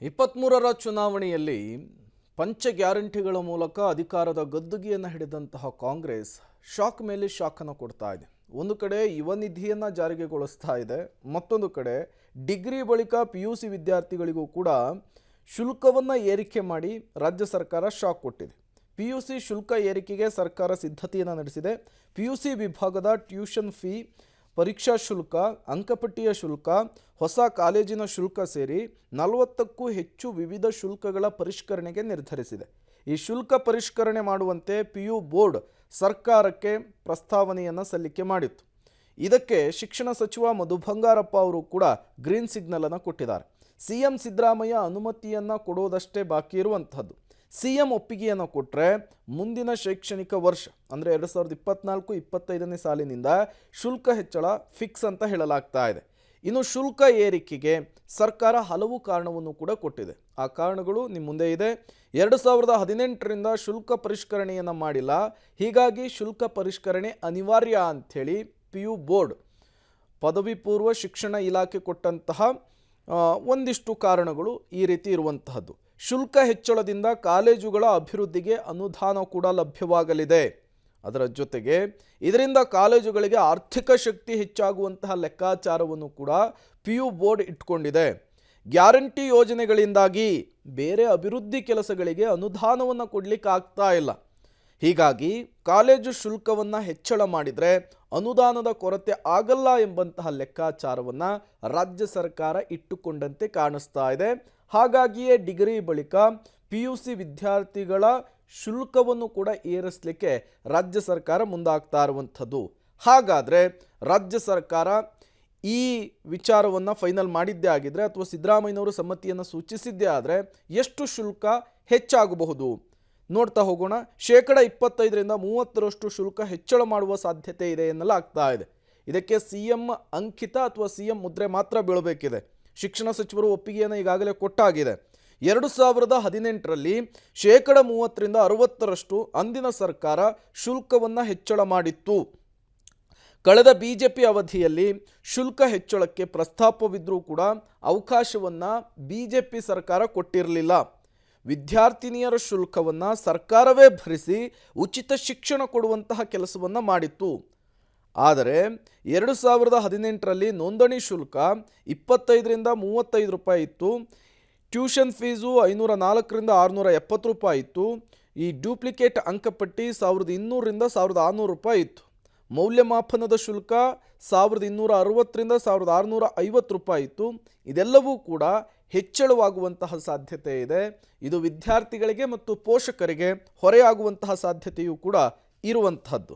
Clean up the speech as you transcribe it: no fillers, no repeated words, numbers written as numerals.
23ರ ಚುನಾವಣೆಯಲ್ಲಿ ಪಂಚ ಗ್ಯಾರಂಟಿಗಳ ಮೂಲಕ ಅಧಿಕಾರದ ಗದ್ದುಗೆಯನ್ನು ಹಿಡಿದಂತಹ ಕಾಂಗ್ರೆಸ್ ಶಾಕ್ ಮೇಲೆ ಶಾಕ್ ಅನ್ನು ಕೊಡ್ತಾ ಇದೆ. ಒಂದು ಕಡೆ ಯುವ ನಿಧಿಯನ್ನು ಜಾರಿಗೆಗೊಳಿಸ್ತಾ ಇದೆ, ಮತ್ತೊಂದು ಕಡೆ ಡಿಗ್ರಿ ಬಳಿಕ PUC ವಿದ್ಯಾರ್ಥಿಗಳಿಗೂ ಕೂಡ ಶುಲ್ಕವನ್ನು ಏರಿಕೆ ಮಾಡಿ ರಾಜ್ಯ ಸರ್ಕಾರ ಶಾಕ್ ಕೊಟ್ಟಿದೆ. PUC ಶುಲ್ಕ ಏರಿಕೆಗೆ ಸರ್ಕಾರ ಸಿದ್ಧತೆಯನ್ನು ನಡೆಸಿದೆ. PUC ವಿಭಾಗದ ಟ್ಯೂಷನ್ ಫೀ, ಪರೀಕ್ಷಾ ಶುಲ್ಕ, ಅಂಕಪಟ್ಟಿಯ ಶುಲ್ಕ, ಹೊಸ ಕಾಲೇಜಿನ ಶುಲ್ಕ ಸೇರಿ 40ಕ್ಕೂ ಹೆಚ್ಚು ವಿವಿಧ ಶುಲ್ಕಗಳ ಪರಿಷ್ಕರಣೆಗೆ ನಿರ್ಧರಿಸಿದೆ. ಈ ಶುಲ್ಕ ಪರಿಷ್ಕರಣೆ ಮಾಡುವಂತೆ PU ಬೋರ್ಡ್ ಸರ್ಕಾರಕ್ಕೆ ಪ್ರಸ್ತಾವನೆಯನ್ನು ಸಲ್ಲಿಕೆ ಮಾಡಿತ್ತು. ಇದಕ್ಕೆ ಶಿಕ್ಷಣ ಸಚಿವ ಮಧು ಬಂಗಾರಪ್ಪ ಅವರು ಕೂಡ ಗ್ರೀನ್ ಸಿಗ್ನಲ್ ಅನ್ನು ಕೊಟ್ಟಿದ್ದಾರೆ. CM ಸಿದ್ದರಾಮಯ್ಯ ಅನುಮತಿಯನ್ನು ಕೊಡೋದಷ್ಟೇ ಬಾಕಿ ಇರುವಂಥದ್ದು. CM ಒಪ್ಪಿಗೆಯನ್ನು ಕೊಟ್ಟರೆ ಮುಂದಿನ ಶೈಕ್ಷಣಿಕ ವರ್ಷ ಅಂದರೆ 2024-25ನೇ ಸಾಲಿನಿಂದ ಶುಲ್ಕ ಹೆಚ್ಚಳ ಫಿಕ್ಸ್ ಅಂತ ಹೇಳಲಾಗ್ತಾ ಇದೆ. ಇನ್ನು ಶುಲ್ಕ ಏರಿಕೆಗೆ ಸರ್ಕಾರ ಹಲವು ಕಾರಣವನ್ನು ಕೂಡ ಕೊಟ್ಟಿದೆ. ಆ ಕಾರಣಗಳು ನಿಮ್ಮ ಮುಂದೆ ಇದೆ. 2018ರಿಂದ ಶುಲ್ಕ ಪರಿಷ್ಕರಣೆಯನ್ನು ಮಾಡಿಲ್ಲ, ಹೀಗಾಗಿ ಶುಲ್ಕ ಪರಿಷ್ಕರಣೆ ಅನಿವಾರ್ಯ ಅಂಥೇಳಿ PU ಬೋರ್ಡ್ ಪದವಿ ಪೂರ್ವ ಶಿಕ್ಷಣ ಇಲಾಖೆ ಕೊಟ್ಟಂತಹ ಒಂದಿಷ್ಟು ಕಾರಣಗಳು ಈ ರೀತಿ ಇರುವಂತಹದ್ದು. ಶುಲ್ಕ ಹೆಚ್ಚಳದಿಂದ ಕಾಲೇಜುಗಳ ಅಭಿವೃದ್ಧಿಗೆ ಅನುದಾನ ಕೂಡ ಲಭ್ಯವಾಗಲಿದೆ. ಅದರ ಜೊತೆಗೆ ಇದರಿಂದ ಕಾಲೇಜುಗಳಿಗೆ ಆರ್ಥಿಕ ಶಕ್ತಿ ಹೆಚ್ಚಾಗುವಂತಹ ಲೆಕ್ಕಾಚಾರವನ್ನು ಕೂಡ PU ಬೋರ್ಡ್ ಇಟ್ಕೊಂಡಿದೆ. ಗ್ಯಾರಂಟಿ ಯೋಜನೆಗಳಿಂದಾಗಿ ಬೇರೆ ಅಭಿವೃದ್ಧಿ ಕೆಲಸಗಳಿಗೆ ಅನುದಾನವನ್ನು ಕೊಡಲಿಕ್ಕೆ ಆಗ್ತಾ ಇಲ್ಲ. ಹೀಗಾಗಿ ಕಾಲೇಜು ಶುಲ್ಕವನ್ನು ಹೆಚ್ಚಳ ಮಾಡಿದರೆ ಅನುದಾನದ ಕೊರತೆ ಆಗಲ್ಲ ಎಂಬಂತಹ ಲೆಕ್ಕಾಚಾರವನ್ನು ರಾಜ್ಯ ಸರ್ಕಾರ ಇಟ್ಟುಕೊಂಡಂತೆ ಕಾಣಿಸ್ತಾ ಇದೆ. ಹಾಗಾಗಿಯೇ ಡಿಗ್ರಿ ಬಳಿಕ PUC ವಿದ್ಯಾರ್ಥಿಗಳ ಶುಲ್ಕವನ್ನು ಕೂಡ ಏರಿಸಲಿಕ್ಕೆ ರಾಜ್ಯ ಸರ್ಕಾರ ಮುಂದಾಗ್ತಾ ಇರುವಂಥದ್ದು. ಹಾಗಾದರೆ ರಾಜ್ಯ ಸರ್ಕಾರ ಈ ವಿಚಾರವನ್ನು ಫೈನಲ್ ಮಾಡಿದ್ದೇ ಆಗಿದ್ದರೆ ಅಥವಾ ಸಿದ್ದರಾಮಯ್ಯನವರು ಸಮ್ಮತಿಯನ್ನು ಸೂಚಿಸಿದ್ದೇ ಆದರೆ ಎಷ್ಟು ಶುಲ್ಕ ಹೆಚ್ಚಾಗಬಹುದು ನೋಡ್ತಾ ಹೋಗೋಣ. 25%ರಿಂದ 30% ಶುಲ್ಕ ಹೆಚ್ಚಳ ಮಾಡುವ ಸಾಧ್ಯತೆ ಇದೆ ಎನ್ನಲಾಗ್ತಾ ಇದೆ. ಇದಕ್ಕೆ CM ಅಂಕಿತ ಅಥವಾ CM ಮುದ್ರೆ ಮಾತ್ರ ಬೀಳಬೇಕಿದೆ. ಶಿಕ್ಷಣ ಸಚಿವರು ಒಪ್ಪಿಗೆಯನ್ನು ಈಗಾಗಲೇ ಕೊಟ್ಟಾಗಿದೆ. 2018ರಲ್ಲಿ 30%ರಿಂದ 60% ಅಂದಿನ ಸರ್ಕಾರ ಶುಲ್ಕವನ್ನು ಹೆಚ್ಚಳ ಮಾಡಿತ್ತು. ಕಳೆದ BJP ಅವಧಿಯಲ್ಲಿ ಶುಲ್ಕ ಹೆಚ್ಚಳಕ್ಕೆ ಪ್ರಸ್ತಾಪವಿದ್ದರೂ ಕೂಡ ಅವಕಾಶವನ್ನು BJP ಸರ್ಕಾರ ಕೊಟ್ಟಿರಲಿಲ್ಲ. ವಿದ್ಯಾರ್ಥಿನಿಯರ ಶುಲ್ಕವನ್ನು ಸರ್ಕಾರವೇ ಭರಿಸಿ ಉಚಿತ ಶಿಕ್ಷಣ ಕೊಡುವಂತಹ ಕೆಲಸವನ್ನು ಮಾಡಿತ್ತು. ಆದರೆ 2018ರಲ್ಲಿ ನೋಂದಣಿ ಶುಲ್ಕ 25ರಿಂದ 35 ರೂಪಾಯಿ ಇತ್ತು. ಟ್ಯೂಷನ್ ಫೀಸು 504ರಿಂದ 670 ರೂಪಾಯಿ ಇತ್ತು. ಈ ಡೂಪ್ಲಿಕೇಟ್ ಅಂಕಪಟ್ಟಿ 1200ರಿಂದ 1600 ರೂಪಾಯಿ ಇತ್ತು. ಮೌಲ್ಯಮಾಪನದ ಶುಲ್ಕ 1260ರಿಂದ 1650 ರೂಪಾಯಿ ಇತ್ತು. ಇದೆಲ್ಲವೂ ಕೂಡ ಹೆಚ್ಚಳವಾಗುವಂತಹ ಸಾಧ್ಯತೆ ಇದೆ. ಇದು ವಿದ್ಯಾರ್ಥಿಗಳಿಗೆ ಮತ್ತು ಪೋಷಕರಿಗೆ ಹೊರೆಯಾಗುವಂತಹ ಸಾಧ್ಯತೆಯೂ ಕೂಡ ಇರುವಂತಹದ್ದು.